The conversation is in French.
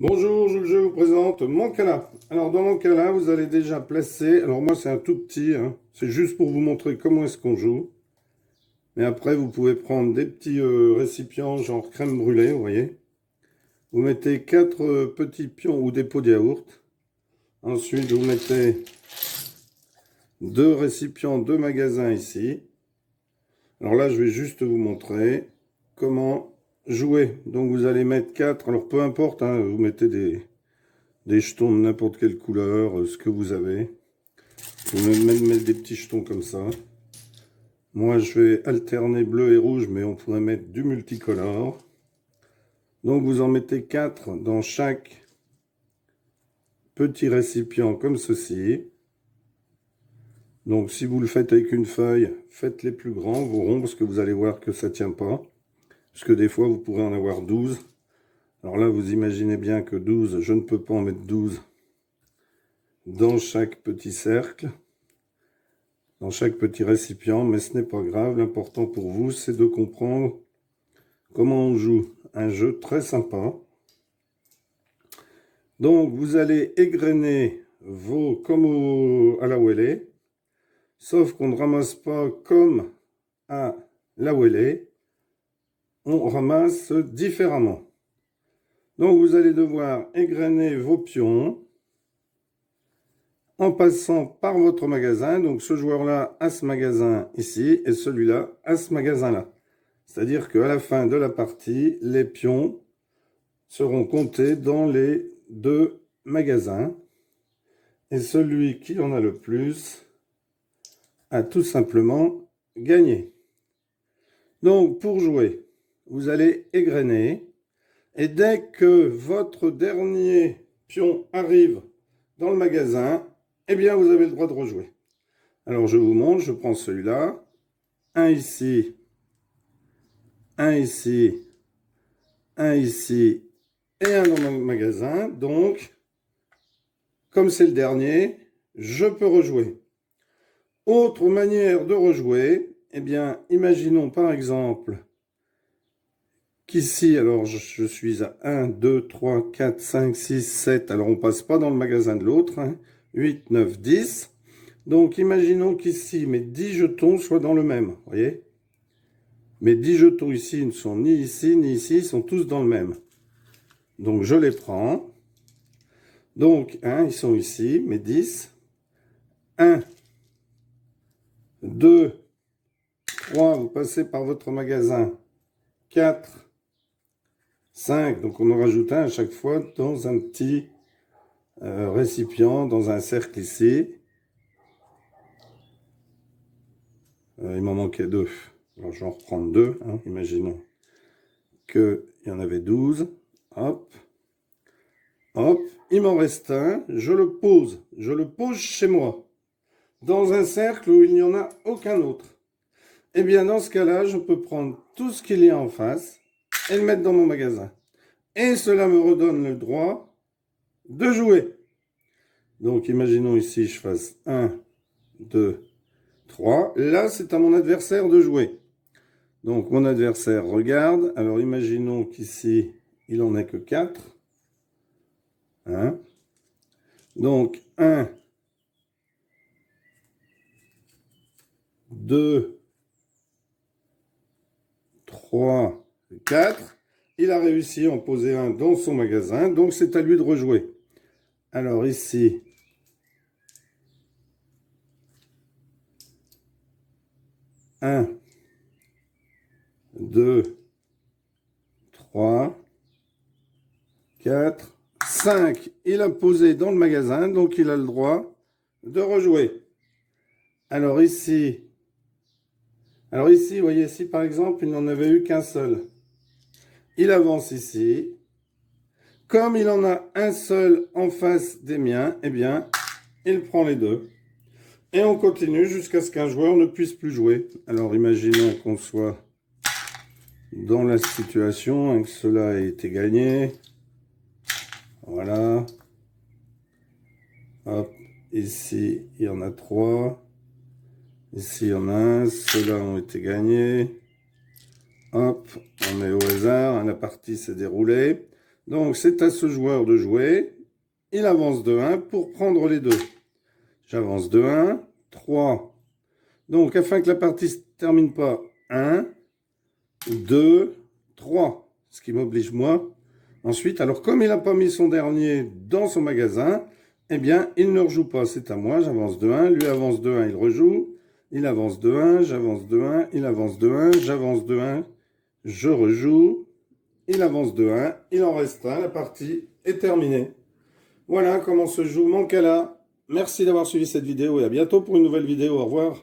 Bonjour, je vous présente mon Cala. Alors dans mon Cala, vous allez déjà placer, alors moi c'est un tout petit, hein, c'est juste pour vous montrer comment est-ce qu'on joue. Mais après vous pouvez prendre des petits récipients genre crème brûlée, vous voyez. Vous mettez 4 petits pions ou des pots de yaourt. Ensuite vous mettez 2 récipients de magasin ici. Alors là je vais juste vous montrer comment jouer. Donc vous allez mettre 4, alors peu importe, hein, vous mettez des jetons de n'importe quelle couleur, ce que vous avez. Vous pouvez même mettre des petits jetons comme ça. Moi, je vais alterner bleu et rouge, mais on pourrait mettre du multicolore. Donc, vous en mettez 4 dans chaque petit récipient comme ceci. Donc, si vous le faites avec une feuille, faites les plus grands, vos ronds, parce que vous allez voir que ça ne tient pas. Parce que des fois, vous pourrez en avoir 12. Alors là, vous imaginez bien que 12, je ne peux pas en mettre 12 dans chaque petit cercle, dans chaque petit récipient, mais ce n'est pas grave. L'important pour vous, c'est de comprendre comment on joue. Un jeu très sympa. Donc, vous allez égrener vos comme à la Wellé, sauf qu'on ne ramasse pas comme à la Wellé, on ramasse différemment. Donc, vous allez devoir égrener vos pions en passant par votre magasin. Donc, ce joueur-là a ce magasin ici et celui-là a ce magasin-là. C'est-à-dire qu'à la fin de la partie, les pions seront comptés dans les deux magasins. Et celui qui en a le plus a tout simplement gagné. Donc, pour jouer, vous allez égrener. Et dès que votre dernier pion arrive dans le magasin, eh bien, vous avez le droit de rejouer. Alors, je vous montre, je prends celui-là. Un ici, un ici, un ici et un dans le magasin. Donc, comme c'est le dernier, je peux rejouer. Autre manière de rejouer, eh bien, imaginons par exemple qu'ici, alors je suis à 1, 2, 3, 4, 5, 6, 7. Alors on passe pas dans le magasin de l'autre. 8, 9, 10. Donc imaginons qu'ici, mes 10 jetons soient dans le même. Vous voyez? Mes 10 jetons ici ne sont ni ici, ni ici. Ils sont tous dans le même. Donc je les prends. Donc, ils sont ici, mes 10. 1, 2, 3, vous passez par votre magasin. 4, 5, donc on en rajoute un à chaque fois dans un petit récipient, dans un cercle ici. Il m'en manquait 2. Alors je vais en reprendre 2, imaginons qu'il y en avait 12. Hop, hop, il m'en reste un, je le pose chez moi, dans un cercle où il n'y en a aucun autre. Eh bien dans ce cas-là, je peux prendre tout ce qu'il y a en face et le mettre dans mon magasin. Et cela me redonne le droit de jouer. Donc imaginons ici, je fasse 1, 2, 3. Là, c'est à mon adversaire de jouer. Donc mon adversaire regarde. Alors imaginons qu'ici, il n'en a que 4. Donc 1, 2, 3, 4. Il a réussi à en poser un dans son magasin. Donc c'est à lui de rejouer. Alors ici, 1, 2, 3, 4, 5. Il a posé dans le magasin, donc il a le droit de rejouer. Alors ici, vous voyez, si par exemple, il n'en avait eu qu'un seul, il avance ici. Comme il en a un seul en face des miens, eh bien, il prend les deux. Et on continue jusqu'à ce qu'un joueur ne puisse plus jouer. Alors imaginons qu'on soit dans la situation que cela ait été gagné. Voilà. Hop, ici, il y en a 3. Ici, il y en a un. Ceux-là ont été gagnés. Hop, on met au hasard. La partie s'est déroulée. Donc, c'est à ce joueur de jouer. Il avance de 1 pour prendre les deux. J'avance de 1, 3. Donc, afin que la partie ne se termine pas, 1, 2, 3. Ce qui m'oblige, moi. Ensuite, alors comme il n'a pas mis son dernier dans son magasin, eh bien, il ne rejoue pas. C'est à moi, j'avance de 1. Lui avance de 1, il rejoue. Il avance de 1, j'avance de 1. Il avance de 1, j'avance de 1. Je rejoue. Il avance de 1. Il en reste 1. La partie est terminée. Voilà comment se joue Mancala. Merci d'avoir suivi cette vidéo et à bientôt pour une nouvelle vidéo. Au revoir.